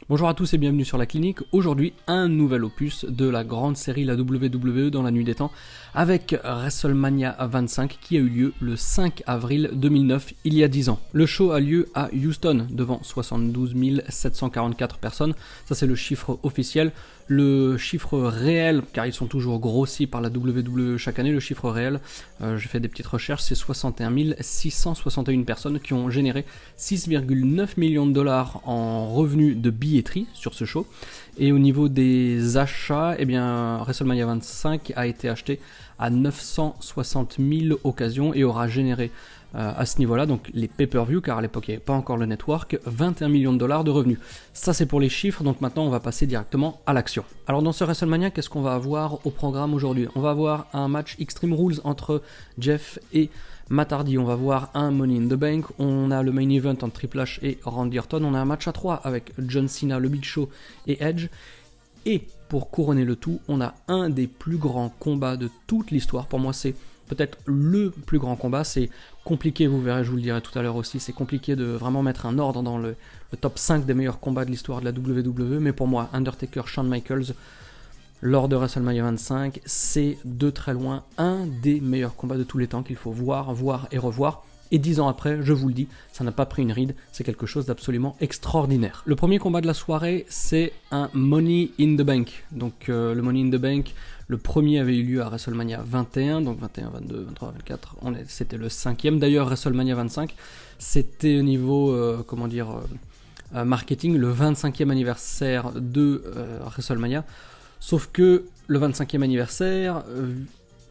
Bonjour à tous et bienvenue sur la clinique. Aujourd'hui, un nouvel opus de la grande série la WWE dans la nuit des temps avec WrestleMania 25 qui a eu lieu le 5 avril 2009, il y a 10 ans. Le show a lieu à Houston devant 72 744 personnes. Ça c'est le chiffre officiel. Le chiffre réel, car ils sont toujours grossis par la WWE chaque année, le chiffre réel, j'ai fait des petites recherches, c'est 61 661 personnes qui ont généré 6,9 millions de dollars en revenus de billetterie sur ce show. Et au niveau des achats, eh bien, WrestleMania 25 a été acheté à 960 000 occasions et aura généré à ce niveau-là, donc les pay-per-view, car à l'époque il n'y avait pas encore le network, 21 millions de dollars de revenus. Ça c'est pour les chiffres, donc maintenant on va passer directement à l'action. Alors dans ce WrestleMania, qu'est-ce qu'on va avoir au programme aujourd'hui? On va avoir un match Extreme Rules entre Jeff et Matt Hardy, on va voir un Money in the Bank, on a le main event entre Triple H et Randy Orton, on a un match à 3 avec John Cena, le Big Show et Edge, et pour couronner le tout, on a un des plus grands combats de toute l'histoire. Pour moi c'est peut-être le plus grand combat, c'est compliqué, vous verrez, je vous le dirai tout à l'heure aussi, c'est compliqué de vraiment mettre un ordre dans le top 5 des meilleurs combats de l'histoire de la WWE, mais pour moi, Undertaker, Shawn Michaels, lors de WrestleMania 25, c'est de très loin un des meilleurs combats de tous les temps qu'il faut voir et revoir. Et 10 ans après, je vous le dis, ça n'a pas pris une ride, c'est quelque chose d'absolument extraordinaire. Le premier combat de la soirée, c'est un Money in the Bank. Donc le Money in the Bank, le premier avait eu lieu à WrestleMania 21, donc 21, 22, 23, 24, c'était le 5e. D'ailleurs, WrestleMania 25, c'était au niveau, marketing, le 25e anniversaire de WrestleMania. Sauf que le 25e anniversaire,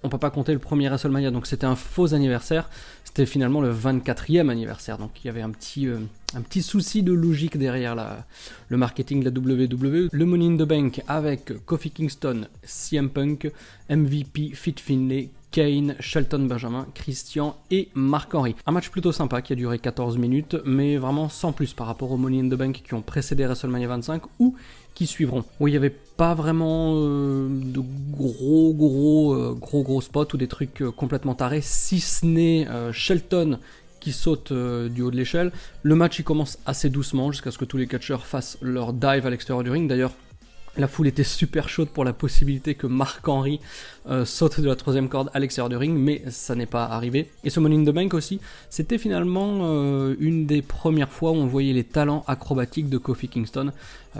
on peut pas compter le premier WrestleMania, donc c'était un faux anniversaire, c'était finalement le 24e anniversaire, donc il y avait un petit souci de logique derrière le marketing de la WWE. Le Money in the Bank avec Kofi Kingston, CM Punk, MVP, Fit Finlay, Kane, Shelton Benjamin, Christian et Mark Henry. Un match plutôt sympa qui a duré 14 minutes, mais vraiment sans plus par rapport aux Money in the Bank qui ont précédé WrestleMania 25 ou qui suivront. Où il n'y avait pas vraiment de gros spots ou des trucs complètement tarés, si ce n'est Shelton qui saute du haut de l'échelle. Le match il commence assez doucement jusqu'à ce que tous les catcheurs fassent leur dive à l'extérieur du ring. D'ailleurs, la foule était super chaude pour la possibilité que Mark Henry saute de la 3e corde à l'extérieur du ring, mais ça n'est pas arrivé. Et ce Money in the Bank aussi, c'était finalement une des premières fois où on voyait les talents acrobatiques de Kofi Kingston,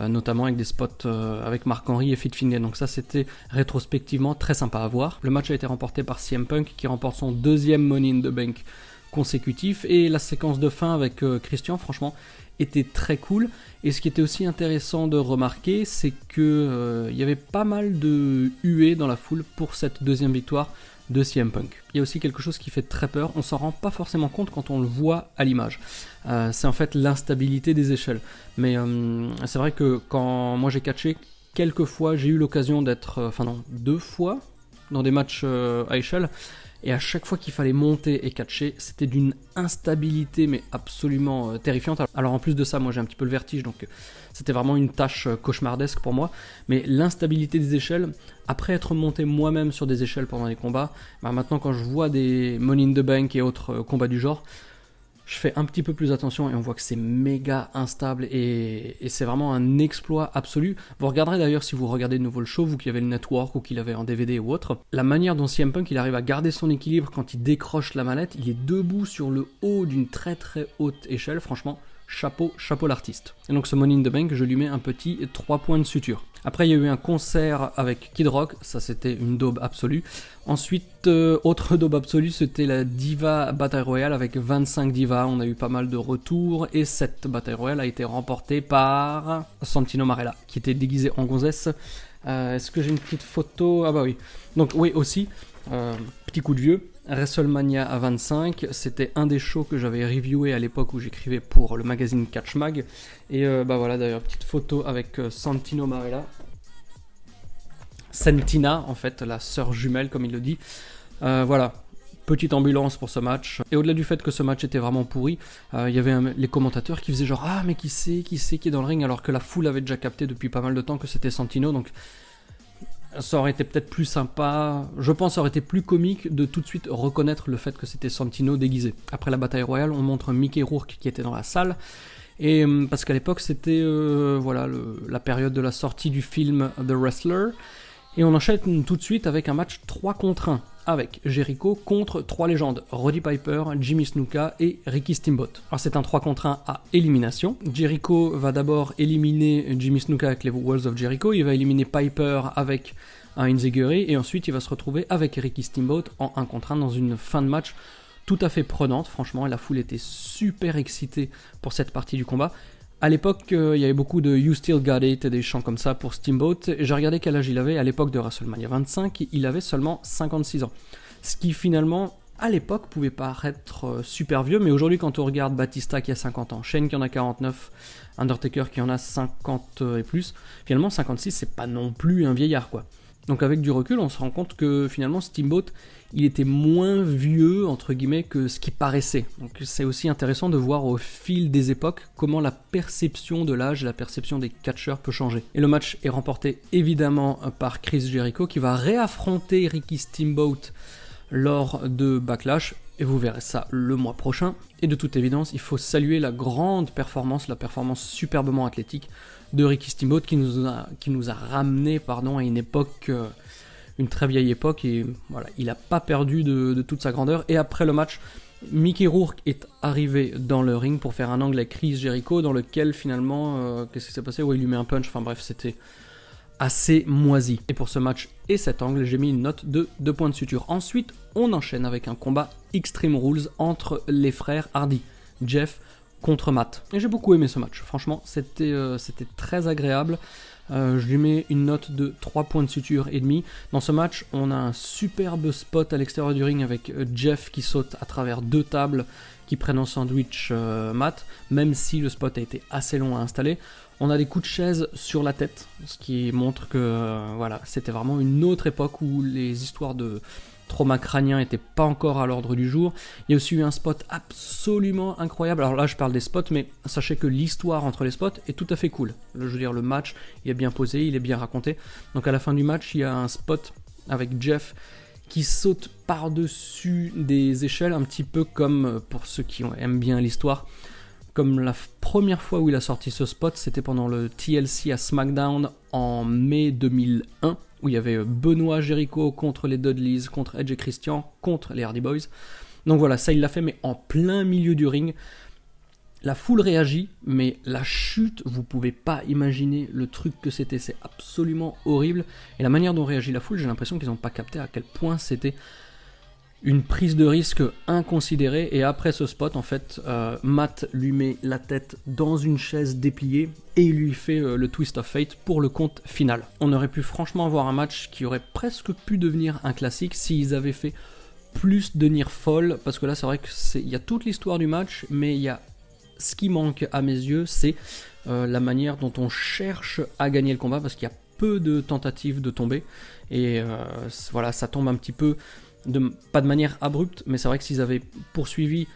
notamment avec des spots avec Mark Henry et Fit Finlay. Donc ça c'était rétrospectivement très sympa à voir. Le match a été remporté par CM Punk qui remporte son 2e Money in the Bank consécutif, et la séquence de fin avec Christian, franchement, était très cool. Et ce qui était aussi intéressant de remarquer, c'est que il y avait pas mal de huées dans la foule pour cette 2e victoire de CM Punk. Il y a aussi quelque chose qui fait très peur, on s'en rend pas forcément compte quand on le voit à l'image. C'est en fait l'instabilité des échelles. Mais c'est vrai que quand moi j'ai catché, quelques fois j'ai eu l'occasion d'être, 2 fois dans des matchs à échelle, et à chaque fois qu'il fallait monter et catcher, c'était d'une instabilité mais absolument terrifiante. Alors en plus de ça, moi j'ai un petit peu le vertige, donc c'était vraiment une tâche cauchemardesque pour moi. Mais l'instabilité des échelles, après être monté moi-même sur des échelles pendant les combats, maintenant quand je vois des Money in the Bank et autres combats du genre, je fais un petit peu plus attention et on voit que c'est méga instable et c'est vraiment un exploit absolu. Vous regarderez d'ailleurs, si vous regardez de nouveau le show, vous qui avez le network ou qui l'avez en DVD ou autre, la manière dont CM Punk il arrive à garder son équilibre quand il décroche la manette, il est debout sur le haut d'une très très haute échelle, franchement, chapeau l'artiste. Et donc ce Money in the Bank, je lui mets un petit 3 points de suture. Après il y a eu un concert avec Kid Rock, ça c'était une daube absolue. Ensuite, autre daube absolue, c'était la Diva Battle Royale avec 25 divas, on a eu pas mal de retours, et cette Battle Royale a été remportée par Santino Marella, qui était déguisé en gonzesse. Est-ce que j'ai une petite photo? Ah bah oui. Donc oui aussi, petit coup de vieux, WrestleMania à 25, c'était un des shows que j'avais reviewé à l'époque où j'écrivais pour le magazine Catch Mag. Et voilà d'ailleurs, petite photo avec Santino Marella. Santina en fait, la sœur jumelle comme il le dit. Voilà, petite ambulance pour ce match. Et au-delà du fait que ce match était vraiment pourri, il y avait les commentateurs qui faisaient genre « Ah mais qui c'est qui est dans le ring ?» alors que la foule avait déjà capté depuis pas mal de temps que c'était Santino, donc ça aurait été peut-être plus sympa, je pense ça aurait été plus comique de tout de suite reconnaître le fait que c'était Santino déguisé. Après la bataille royale, on montre Mickey Rourke qui était dans la salle, Et parce qu'à l'époque c'était voilà, la période de la sortie du film The Wrestler. Et on enchaîne tout de suite avec un match 3 contre 1, avec Jericho contre 3 légendes, Roddy Piper, Jimmy Snuka et Ricky Steamboat. Alors c'est un 3 contre 1 à élimination. Jericho va d'abord éliminer Jimmy Snuka avec les Walls of Jericho, il va éliminer Piper avec un Enziguri, et ensuite il va se retrouver avec Ricky Steamboat en 1 contre 1 dans une fin de match tout à fait prenante. Franchement, la foule était super excitée pour cette partie du combat. À l'époque, il y avait beaucoup de You Still Got It et des chants comme ça pour Steamboat. J'ai regardé quel âge il avait à l'époque de WrestleMania 25, il avait seulement 56 ans. Ce qui finalement, à l'époque, pouvait paraître super vieux, mais aujourd'hui quand on regarde Batista qui a 50 ans, Shane qui en a 49, Undertaker qui en a 50 et plus, finalement 56 c'est pas non plus un vieillard quoi. Donc avec du recul, on se rend compte que finalement Steamboat, il était moins vieux, entre guillemets, que ce qui paraissait. Donc c'est aussi intéressant de voir au fil des époques comment la perception de l'âge et la perception des catcheurs peut changer. Et le match est remporté évidemment par Chris Jericho qui va réaffronter Ricky Steamboat lors de Backlash. Et vous verrez ça le mois prochain. Et de toute évidence, il faut saluer la grande performance, la performance superbement athlétique de Ricky Steamboat qui nous a ramené à une époque, une très vieille époque, et voilà, il n'a pas perdu de toute sa grandeur. Et après le match, Mickey Rourke est arrivé dans le ring pour faire un angle avec Chris Jericho dans lequel finalement, qu'est-ce qui s'est passé? Ouais, il lui met un punch, enfin bref, c'était assez moisi. Et pour ce match et cet angle, j'ai mis une note de 2 points de suture. Ensuite, on enchaîne avec un combat Extreme Rules entre les frères Hardy, Jeff contre Matt. Et j'ai beaucoup aimé ce match, franchement, c'était très agréable. Je lui mets une note de 3 points de suture et demi. Dans ce match, on a un superbe spot à l'extérieur du ring avec Jeff qui saute à travers 2 tables qui prennent en sandwich Matt, même si le spot a été assez long à installer. On a des coups de chaise sur la tête, ce qui montre que voilà, c'était vraiment une autre époque où les histoires de trauma crânien n'étaient pas encore à l'ordre du jour. Il y a aussi eu un spot absolument incroyable. Alors là, je parle des spots, mais sachez que l'histoire entre les spots est tout à fait cool. Je veux dire, le match, il est bien posé, il est bien raconté. Donc à la fin du match, il y a un spot avec Jeff qui saute par-dessus des échelles, un petit peu comme, pour ceux qui aiment bien l'histoire, comme la première fois où il a sorti ce spot, c'était pendant le TLC à SmackDown en mai 2001, où il y avait Benoît Jericho contre les Dudleys, contre Edge et Christian, contre les Hardy Boys. Donc voilà, ça il l'a fait, mais en plein milieu du ring. La foule réagit, mais la chute, vous pouvez pas imaginer le truc que c'était, c'est absolument horrible. Et la manière dont réagit la foule, j'ai l'impression qu'ils n'ont pas capté à quel point c'était une prise de risque inconsidérée. Et après ce spot, en fait, Matt lui met la tête dans une chaise dépliée et il lui fait le Twist of Fate pour le compte final. On aurait pu franchement avoir un match qui aurait presque pu devenir un classique s'ils avaient fait plus de near fall, parce que là c'est vrai qu'il y a toute l'histoire du match, mais il y a ce qui manque à mes yeux, c'est la manière dont on cherche à gagner le combat, parce qu'il y a peu de tentatives de tomber, et voilà, ça tombe un petit peu, pas de manière abrupte, mais c'est vrai que s'ils avaient poursuivi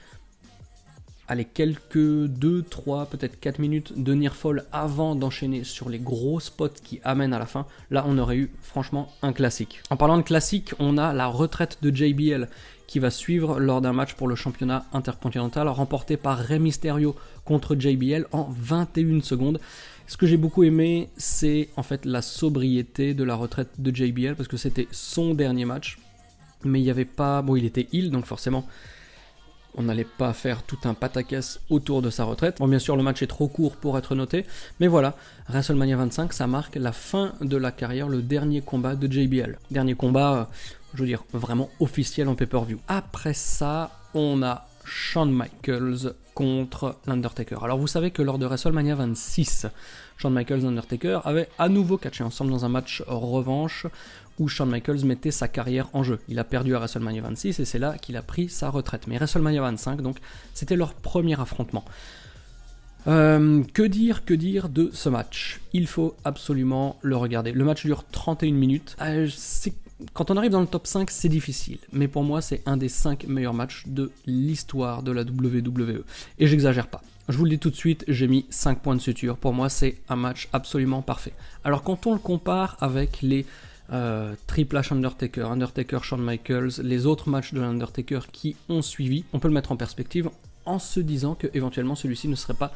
quelques 2, 3, peut-être 4 minutes de near fall avant d'enchaîner sur les gros spots qui amènent à la fin, là on aurait eu franchement un classique. En parlant de classique, on a la retraite de JBL qui va suivre lors d'un match pour le championnat intercontinental remporté par Rey Mysterio contre JBL en 21 secondes. Ce que j'ai beaucoup aimé, c'est en fait la sobriété de la retraite de JBL, parce que c'était son dernier match, mais il n'y avait pas... Bon, il était heel, donc forcément on n'allait pas faire tout un pataquès autour de sa retraite. Bon, bien sûr, le match est trop court pour être noté, mais voilà, WrestleMania 25, ça marque la fin de la carrière, le dernier combat de JBL. Dernier combat, je veux dire, vraiment officiel en pay-per-view. Après ça, on a Shawn Michaels contre l'Undertaker. Alors vous savez que lors de WrestleMania 26, Shawn Michaels et l'Undertaker avaient à nouveau catché ensemble dans un match revanche où Shawn Michaels mettait sa carrière en jeu. Il a perdu à WrestleMania 26 et c'est là qu'il a pris sa retraite. Mais WrestleMania 25, donc, c'était leur premier affrontement. Que dire de ce match? Il faut absolument le regarder. Le match dure 31 minutes. Quand on arrive dans le top 5, c'est difficile. Mais pour moi, c'est un des 5 meilleurs matchs de l'histoire de la WWE. Et j'exagère pas. Je vous le dis tout de suite, j'ai mis 5 points de suture. Pour moi, c'est un match absolument parfait. Alors quand on le compare avec les Triple H Undertaker, Undertaker Shawn Michaels, les autres matchs de l'Undertaker qui ont suivi, on peut le mettre en perspective en se disant que éventuellement celui-ci ne serait pas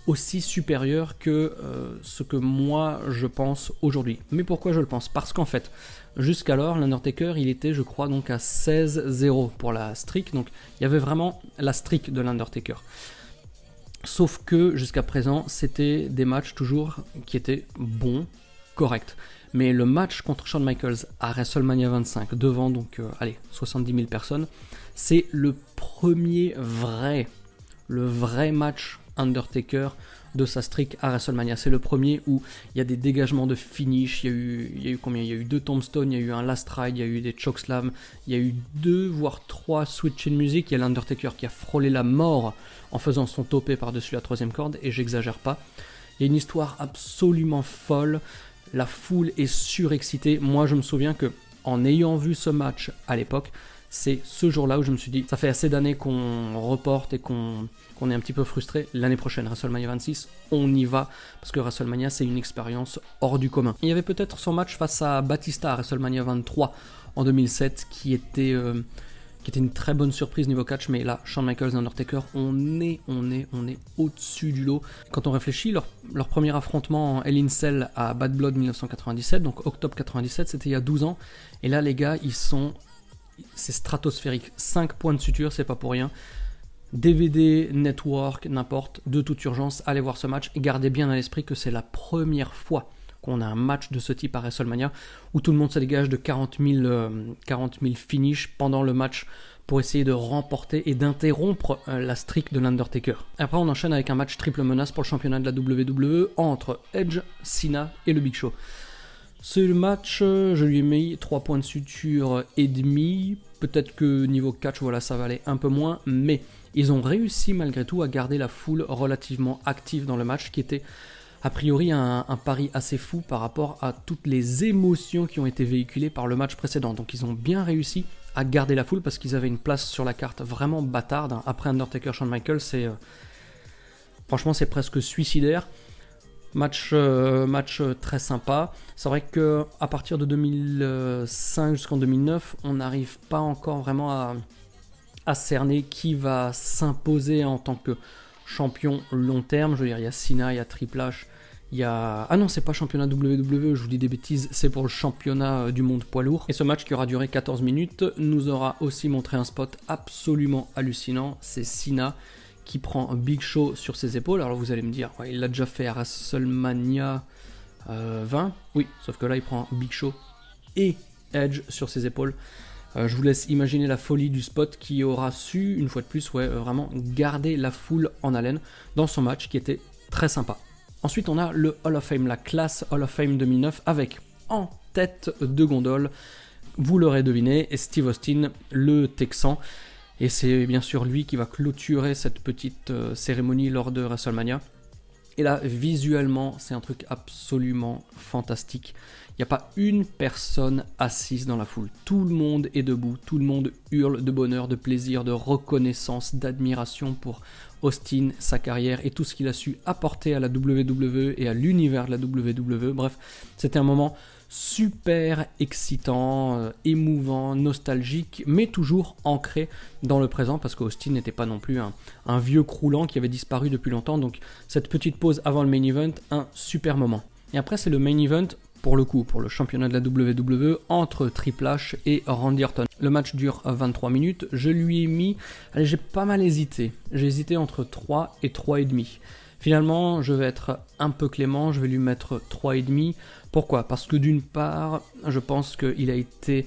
aussi supérieur que ce que moi je pense aujourd'hui. Mais pourquoi je le pense? Parce qu'en fait, jusqu'alors, l'Undertaker, il était, je crois, donc à 16-0 pour la streak. Donc, il y avait vraiment la streak de l'Undertaker. Sauf que, jusqu'à présent, c'était des matchs toujours qui étaient bons, corrects. Mais le match contre Shawn Michaels à WrestleMania 25, devant donc, 70 000 personnes, c'est le vrai match Undertaker de sa streak à WrestleMania. C'est le premier où il y a des dégagements de finish, il y a eu combien? Il y a eu 2 tombstones, il y a eu un last ride, il y a eu des chokeslams, il y a eu 2 voire 3 switch in music, il y a l'Undertaker qui a frôlé la mort en faisant son topé par-dessus la 3ème corde, et j'exagère pas. Il y a une histoire absolument folle, la foule est surexcitée. Moi je me souviens que en ayant vu ce match à l'époque, c'est ce jour-là où je me suis dit, ça fait assez d'années qu'on reporte et qu'on est un petit peu frustré. L'année prochaine, WrestleMania 26, on y va, parce que WrestleMania, c'est une expérience hors du commun. Il y avait peut-être son match face à Batista à WrestleMania 23 en 2007, qui était une très bonne surprise niveau catch, mais là, Shawn Michaels et Undertaker, on est au-dessus du lot. Quand on réfléchit, leur premier affrontement en Hell in Cell à Bad Blood 1997, donc octobre 97, c'était il y a 12 ans, et là, les gars, c'est stratosphérique. 5 points de suture, c'est pas pour rien. DVD, network, n'importe, de toute urgence, allez voir ce match et gardez bien à l'esprit que c'est la première fois qu'on a un match de ce type à WrestleMania où tout le monde se dégage de 40 000 finishes pendant le match pour essayer de remporter et d'interrompre la streak de l'Undertaker. Après, on enchaîne avec un match triple menace pour le championnat de la WWE entre Edge, Cena et le Big Show. Ce match, je lui ai mis 3 points de suture et demi. Peut-être que niveau catch, voilà, ça va aller un peu moins, mais ils ont réussi malgré tout à garder la foule relativement active dans le match, qui était a priori un pari assez fou par rapport à toutes les émotions qui ont été véhiculées par le match précédent. Donc ils ont bien réussi à garder la foule parce qu'ils avaient une place sur la carte vraiment bâtarde. Après Undertaker, Shawn Michaels, franchement c'est presque suicidaire. Match très sympa. C'est vrai que à partir de 2005 jusqu'en 2009, on n'arrive pas encore vraiment à cerner qui va s'imposer en tant que champion long terme. Je veux dire, il y a Cena, il y a Triple H, il y a... Ah non, c'est pas championnat WWE, je vous dis des bêtises, c'est pour le championnat du monde poids lourd. Et ce match qui aura duré 14 minutes nous aura aussi montré un spot absolument hallucinant. C'est Cena qui prend un Big Show sur ses épaules. Alors vous allez me dire, ouais, il l'a déjà fait à WrestleMania 20. Oui, sauf que là il prend Big Show et Edge sur ses épaules. Je vous laisse imaginer la folie du spot qui aura su, une fois de plus, vraiment garder la foule en haleine dans son match qui était très sympa. Ensuite on a le Hall of Fame, la classe Hall of Fame 2009 avec en tête de gondole, vous l'aurez deviné, Steve Austin, le Texan. Et c'est bien sûr lui qui va clôturer cette petite cérémonie lors de WrestleMania. Et là, visuellement, c'est un truc absolument fantastique. Il n'y a pas une personne assise dans la foule. Tout le monde est debout, tout le monde hurle de bonheur, de plaisir, de reconnaissance, d'admiration pour Austin, sa carrière et tout ce qu'il a su apporter à la WWE et à l'univers de la WWE. Bref, c'était un moment super excitant, émouvant, nostalgique, mais toujours ancré dans le présent, parce qu'Austin n'était pas non plus un vieux croulant qui avait disparu depuis longtemps. Donc cette petite pause avant le main event, un super moment. Et après c'est le main event, pour le coup, pour le championnat de la WWE, entre Triple H et Randy Orton. Le match dure 23 minutes, je lui ai mis... Allez, j'ai pas mal hésité. J'ai hésité entre 3 et 3,5. Finalement, je vais être un peu clément, je vais lui mettre 3,5. Pourquoi ? Parce que d'une part, je pense qu'il a été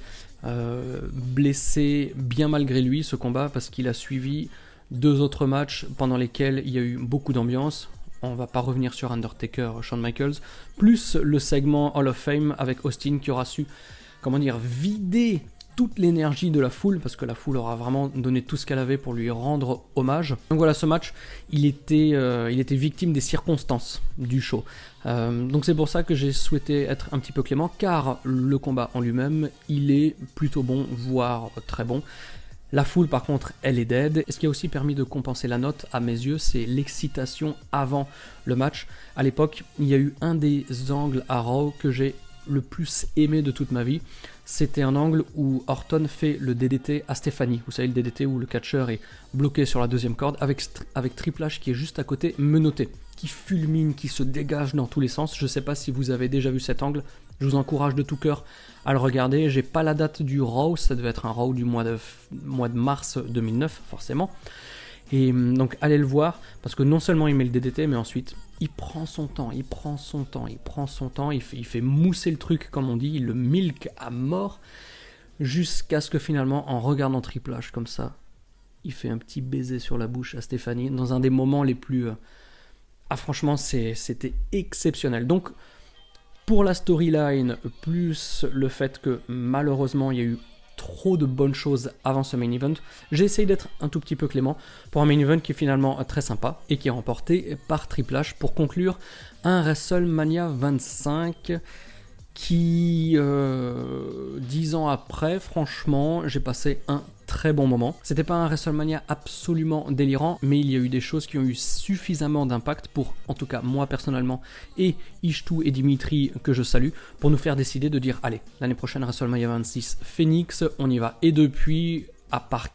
blessé bien malgré lui, ce combat, parce qu'il a suivi 2 autres matchs pendant lesquels il y a eu beaucoup d'ambiance. On va pas revenir sur Undertaker, Shawn Michaels, plus le segment Hall of Fame avec Austin qui aura su, vider toute l'énergie de la foule, parce que la foule aura vraiment donné tout ce qu'elle avait pour lui rendre hommage. Donc voilà, ce match, il était victime des circonstances du show. Donc c'est pour ça que j'ai souhaité être un petit peu clément, car le combat en lui-même, il est plutôt bon, voire très bon. La foule par contre, elle est dead. Et ce qui a aussi permis de compenser la note, à mes yeux, c'est l'excitation avant le match. À l'époque, il y a eu un des angles à Raw que j'ai le plus aimé de toute ma vie. C'était un angle où Orton fait le DDT à Stephanie. Vous savez, le DDT où le catcheur est bloqué sur la 2e corde avec Triple H qui est juste à côté, menotté. qui fulmine, qui se dégage dans tous les sens. Je sais pas si vous avez déjà vu cet angle, je vous encourage de tout cœur à le regarder. J'ai pas la date du Raw, ça devait être un Raw du mois de mars 2009 forcément. Et donc allez le voir, parce que non seulement il met le DDT, mais ensuite il prend son temps, il fait mousser le truc comme on dit, il le milk à mort, jusqu'à ce que finalement, en regardant Triple H comme ça, il fait un petit baiser sur la bouche à Stéphanie, dans un des moments les plus... franchement, c'était exceptionnel. Donc, pour la storyline, plus le fait que malheureusement, il y a eu trop de bonnes choses avant ce main event, j'ai essayé d'être un tout petit peu clément pour un main event qui est finalement très sympa et qui est remporté par Triple H pour conclure un WrestleMania 25 qui, 10 ans après, franchement, j'ai passé un très bon moment. C'était pas un WrestleMania absolument délirant, mais il y a eu des choses qui ont eu suffisamment d'impact pour, en tout cas moi personnellement, et Ishtou et Dimitri, que je salue, pour nous faire décider de dire, allez, l'année prochaine WrestleMania 26 Phoenix, on y va. Et depuis, à part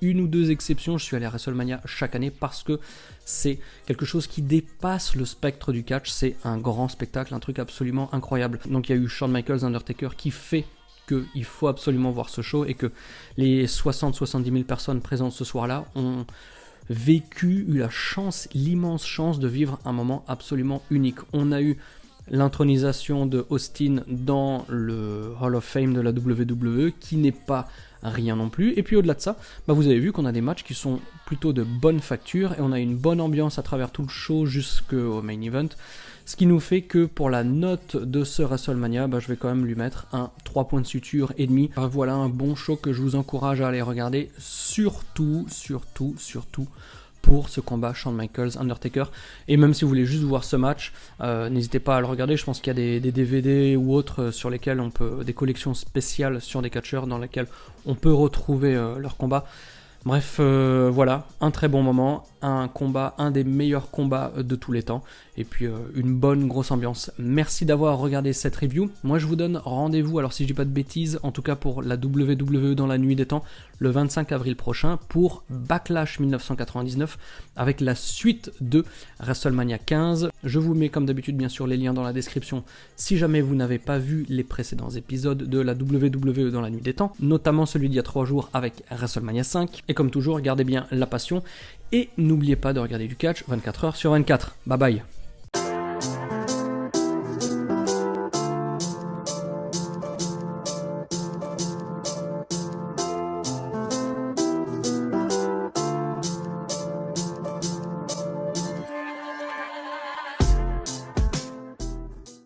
une ou deux exceptions, je suis allé à WrestleMania chaque année parce que c'est quelque chose qui dépasse le spectre du catch, c'est un grand spectacle, un truc absolument incroyable. Donc il y a eu Shawn Michaels, Undertaker qui fait qu'il faut absolument voir ce show et que les 60-70 000 personnes présentes ce soir-là ont eu la chance, l'immense chance de vivre un moment absolument unique. On a eu l'intronisation de Austin dans le Hall of Fame de la WWE qui n'est pas rien non plus, et puis au-delà de ça, vous avez vu qu'on a des matchs qui sont plutôt de bonne facture et on a une bonne ambiance à travers tout le show jusqu'au main event, ce qui nous fait que pour la note de ce WrestleMania, je vais quand même lui mettre un 3 points de suture et demi. Voilà un bon show que je vous encourage à aller regarder, surtout pour ce combat Shawn Michaels Undertaker. Et même si vous voulez juste voir ce match, n'hésitez pas à le regarder. Je pense qu'il y a des DVD ou autres sur lesquels on peut, des collections spéciales sur des catcheurs dans lesquelles on peut retrouver leur combat. Bref, voilà, un très bon moment, un combat, un des meilleurs combats de tous les temps, et puis une bonne grosse ambiance. Merci d'avoir regardé cette review. Moi je vous donne rendez-vous, alors si je dis pas de bêtises, en tout cas pour la WWE dans la nuit des temps, le 25 avril prochain pour Backlash 1999 avec la suite de WrestleMania 15. Je vous mets comme d'habitude bien sûr les liens dans la description si jamais vous n'avez pas vu les précédents épisodes de la WWE dans la nuit des temps, notamment celui d'il y a 3 jours avec WrestleMania 5. Et comme toujours, gardez bien la passion et n'oubliez pas de regarder du catch 24 heures sur 24. Bye bye.